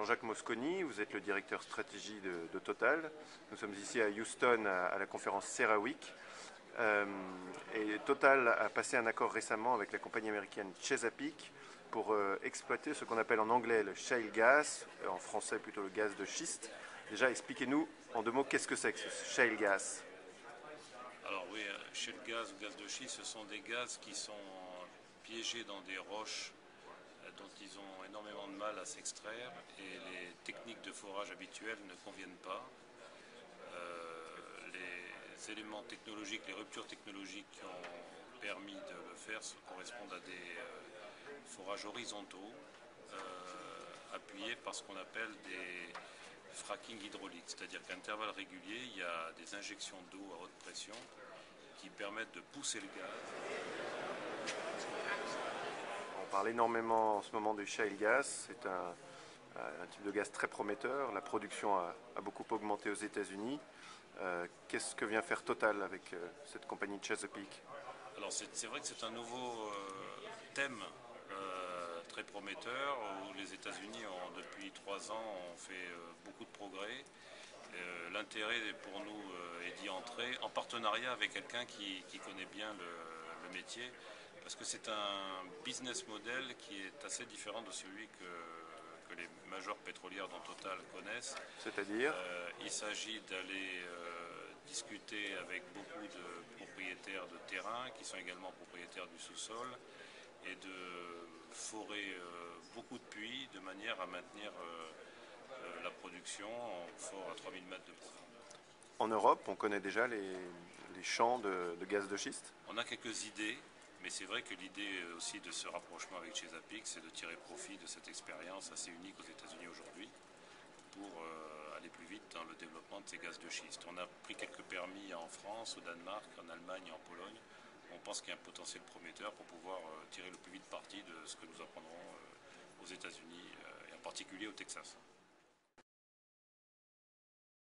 Jean-Jacques Mosconi, vous êtes le directeur stratégie de Total. Nous sommes ici à Houston à la conférence CERAWeek. Et Total a passé un accord récemment avec la compagnie américaine Chesapeake pour exploiter ce qu'on appelle en anglais le shale gas, en français plutôt le gaz de schiste. Déjà, expliquez-nous en deux mots qu'est-ce que c'est que ce shale gas. Alors oui, shale gas ou gaz de schiste, ce sont des gaz qui sont piégés dans des roches dont ils ont énormément de mal à s'extraire et les techniques de forage habituelles ne conviennent pas. Les éléments technologiques, les ruptures technologiques qui ont permis de le faire correspondent à des forages horizontaux appuyés par ce qu'on appelle des fracking hydrauliques, c'est-à-dire qu'à intervalles réguliers, il y a des injections d'eau à haute pression qui permettent de pousser le gaz. On parle énormément en ce moment du shale gas. C'est un type de gaz très prometteur. La production a beaucoup augmenté aux États-Unis. Qu'est-ce que vient faire Total avec cette compagnie Chesapeake? Alors c'est vrai que c'est un nouveau thème très prometteur où les États-Unis depuis 3 ans ont fait beaucoup de progrès. L'intérêt pour nous est d'y entrer en partenariat avec quelqu'un qui connaît bien le métier, parce que c'est un business model qui est assez différent de celui que les majors pétrolières dont Total connaissent. C'est-à-dire Il s'agit d'aller discuter avec beaucoup de propriétaires de terrain qui sont également propriétaires du sous-sol et de forer beaucoup de puits de manière à maintenir la production en fort à 3000 mètres de profondeur. En Europe, on connaît déjà les champs de gaz de schiste? On a quelques idées, mais c'est vrai que l'idée aussi de ce rapprochement avec Chesapeake, c'est de tirer profit de cette expérience assez unique aux États-Unis aujourd'hui pour aller plus vite dans le développement de ces gaz de schiste. On a pris quelques permis en France, au Danemark, en Allemagne et en Pologne. On pense qu'il y a un potentiel prometteur pour pouvoir tirer le plus vite parti de ce que nous apprendrons aux États-Unis et en particulier au Texas.